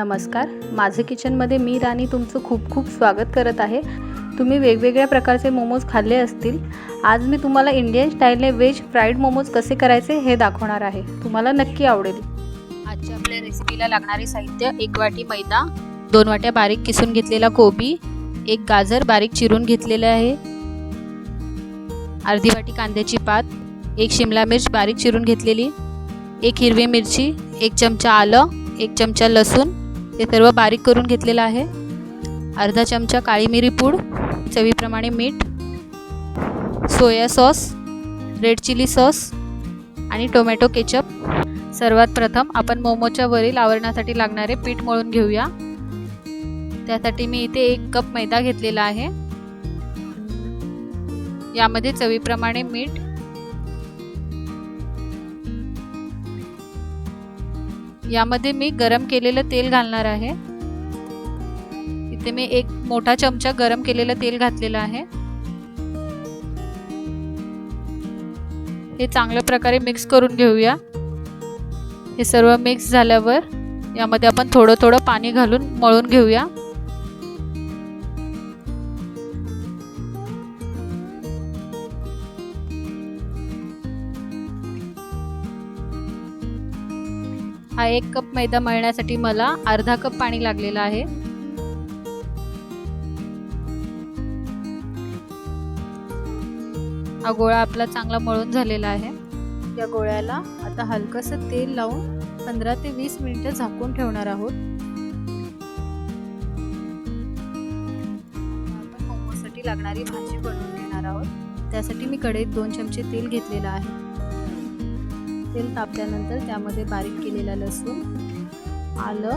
नमस्कार, माझे किचनमध्ये मी राणी तुमचं खूप खूप स्वागत करत आहे। तुम्ही वेगवेगळ्या प्रकारचे मोमोज खाल्ले असतील। आज मी तुम्हाला इंडियन स्टाईलने व्हेज फ्राईड मोमोज कसे करायचे हे दाखवणार आहे। तुम्हाला नक्की आवडेल। आजच्या आपल्या रेसिपीला लागणारे साहित्य: 1 वाटी मैदा, 2 वाट्या बारीक किसून घेतलेला कोबी, 1 गाजर बारीक चिरून घेतलेले आहे, अर्धी वाटी कांद्याची पात, 1 शिमला मिर्च बारीक चिरून घेतलेली, 1 हिरवी मिरची, 1 चमचा आलं, 1 चमचा लसूण हे सर्व बारीक करून घेतलेलं आहे, अर्धा चमचा काळी मिरी पूड, चवीप्रमाणे मीठ, soya sauce, red chilli sauce आणि टोमॅटो केचप। सर्वात प्रथम आपण मोमोच्या वरील आवरणासाठी लागणारे पीठ मळून घेऊया। त्यासाठी मी इथे 1 कप मैदा घेतलेला आहे। यामध्ये चवीप्रमाणे मीठ, यामध्ये मी गरम केलेलं तेल घालणार आहे। इथे मी 1 मोठा चमचा गरम केलेलं तेल घातलेलं आहे। हे चांगल्या प्रकारे मिक्स करून घेऊया। हे सर्व मिक्स झाल्यावर यामध्ये आपण थोडं थोडं पाणी घालून मळून घेऊया। हा 1 कप मैदा मळण्यासाठी मला अर्धा कप पाणी लागलेलं आहे। हा गोळा आपला चांगला मळून झालेला आहे। या गोळ्याला आता हलकसं तेल लावून 15 ते 20 मिनिटं झाकून ठेवणार आहोत। आपण मोमोसाठी लागणारी भाजी बनवून घेणार आहोत। त्यासाठी मी कढईत 2 चमचे तेल घेतलेलं आहे। तेल तापल्यानंतर त्यामध्ये बारीक केलेला लसूण, आलं,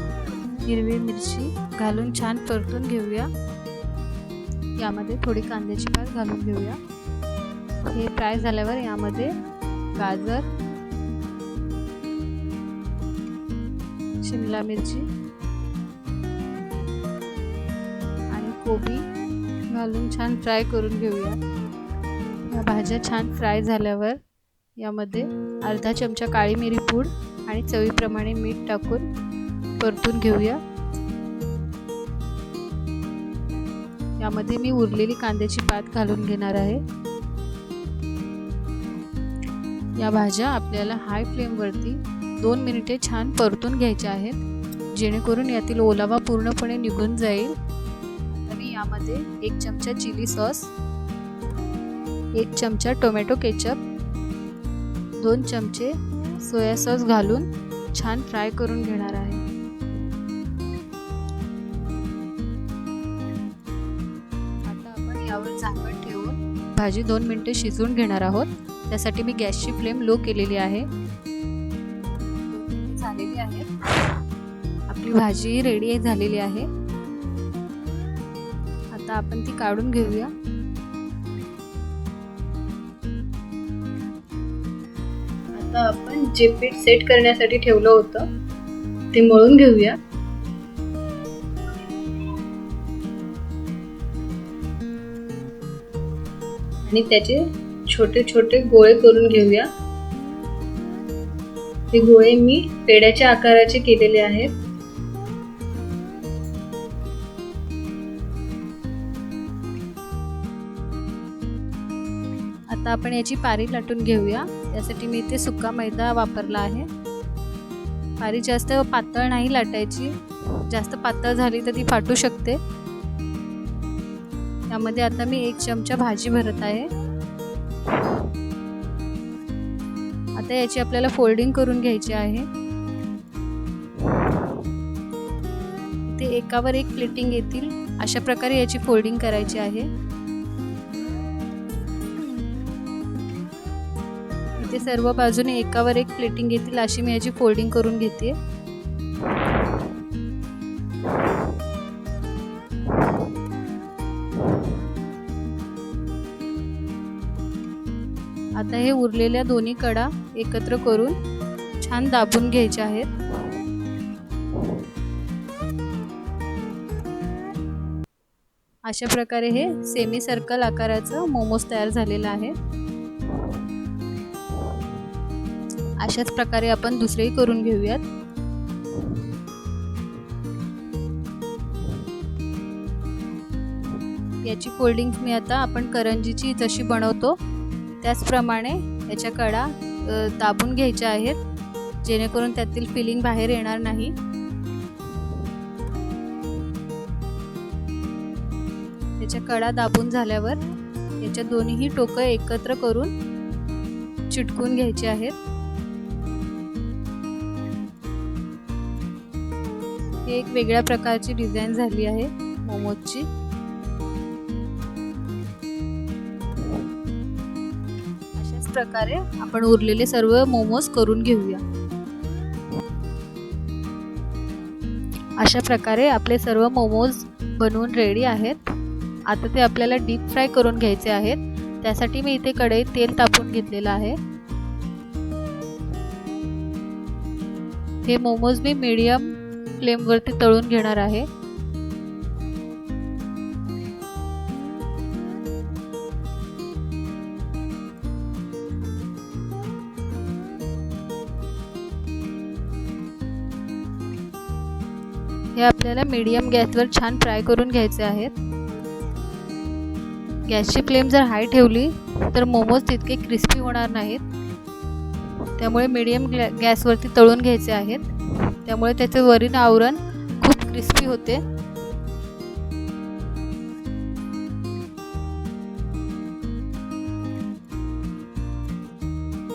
हिरवी मिरची घालून छान परतून घेऊया। यामध्ये थोडी कांद्याची पात घालून घेऊया। हे फ्राय झाल्यावर यामध्ये गाजर, शिमला मिरची आणि कोबी घालून छान फ्राय करून घेऊया। या भाज्या छान फ्राय झाल्यावर यामध्ये अर्धा चमचा काळी मिरी पूड आणि चवीप्रमाणे मीठ टाकून परतून घेऊया। यामध्ये मी उरलेली कांद्याची पात घालून घेणार आहे। या भाज्या आपल्याला हाय फ्लेमवरती 2 मिनिटे छान परतून घ्यायच्या आहेत, जेणेकरून यातील ओलावा पूर्णपणे निघून जाईल। आता मी यामध्ये 1 चमचा चिली सॉस, 1 चमचा टोमॅटो केचप, 2 चमचे सोया सॉस घालून छान फ्राय करून घेणार आहे। आता आपण यावर झाकण ठेवून भाजी 2 मिनिटे शिजवून घेणार आहोत। त्यासाठी मी गॅसची फ्लेम लो केलेली आहे। 2 मिनिटे झालेली आहेत। आपली भाजी रेडी झालेली आहे। आता आपण ती काढून घेऊया। आता आपण जे पीठ सेट करण्यासाठी ठेवलं होतं ते मळून घेऊया। आणि त्याचे छोटे छोटे गोळे करून घेऊया। हे गोळे मी पेड्याच्या आकाराचे केलेले आहेत। आता आपण याची पारी लाटून घेऊया। त्यासाठी मी इथे सुका मैदा वापरला आहे। पारी जास्त पातळ नाही लाटायची, जास्त पातळ झाली तर ती फाटू शकते। त्यामध्ये आता मी 1 चमचा भाजी भरत आहे। आता याची आपल्याला फोल्डिंग करून घ्यायची आहे। इथे एकावर एक प्लेटिंग येतील अशा प्रकारे याची फोल्डिंग करायची आहे। इथे सर्व बाजूने एकावर एक प्लेटिंग येतील अशी मी याची फोल्डिंग करून घेते। आता हे उरलेल्या दोन्ही कडा एकत्र करून छान दाबून घ्यायच्या आहेत। अशा प्रकारे हे सेमी सर्कल आकाराचं मोमोज तयार झालेलं आहे। अशाच प्रकारे आपण दुसरेही करून घेऊयात। याची फोल्डिंग्स मी आता आपण करंजीची जशी बनवतो त्याचप्रमाणे याच्या कडा दाबून घ्यायच्या आहेत जेणेकरून त्यातील फिलिंग बाहेर येणार नाही. याच्या कडा दाबून झाल्यावर याच्या दोन्ही टोकं एकत्र करून चिटकून घ्यायचे आहेत. ही एक वेगळ्या प्रकारची डिझाइन झाली आहे मोमोजची. अशाच प्रकारे आपण उरलेले सर्व मोमोज करून घेऊया. अशा प्रकारे आपले सर्व मोमोज बनवून रेडी आहेत. आता ते आपल्याला डीप फ्राय करून घ्यायचे आहेत. त्यासाठी मी इथे कढईत तेल तापवून घेतलेलं आहे. हे मोमोज मी मीडियम फ्लेमवरती तळून घेणार आहे. हे आपल्याला मीडियम गॅसवर छान फ्राय करून घ्यायचे आहेत. गॅसची फ्लेम जर हाय ठेवली तर मोमोज तितके क्रिस्पी होणार नाहीत. त्यामुळे मीडियम गॅसवरती तळून घ्यायचे आहेत. त्यामुळे त्याचे वरील आवरण खूप क्रिस्पी होते.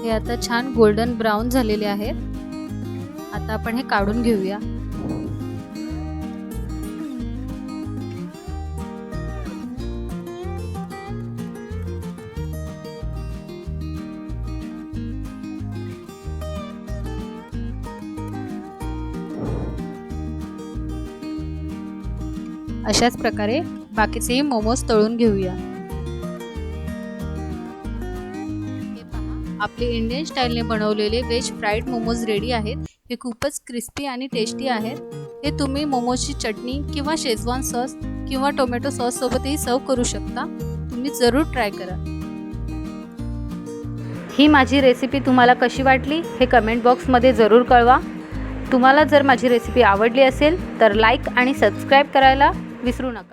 हे आता छान गोल्डन ब्राउन झालेले आहेत. आता आपण हे काढून घेऊया. अशाच प्रकारे बाकीचेही मोमोज तळून घेऊया. हे पहा, आपले इंडियन स्टाईलने बनवलेले व्हेज फ्राईड मोमोज रेडी आहेत. हे खूपच क्रिस्पी आणि टेस्टी आहेत. हे तुम्ही मोमोजची चटणी किंवा शेजवान सॉस किंवा टोमॅटो सॉस सोबतही सर्व करू शकता. तुम्ही जरूर ट्राय करा. ही माझी रेसिपी तुम्हाला कशी वाटली हे कमेंट बॉक्समध्ये जरूर कळवा. तुम्हाला जर माझी रेसिपी आवडली असेल तर लाईक आणि सबस्क्राईब करायला विसरू नका.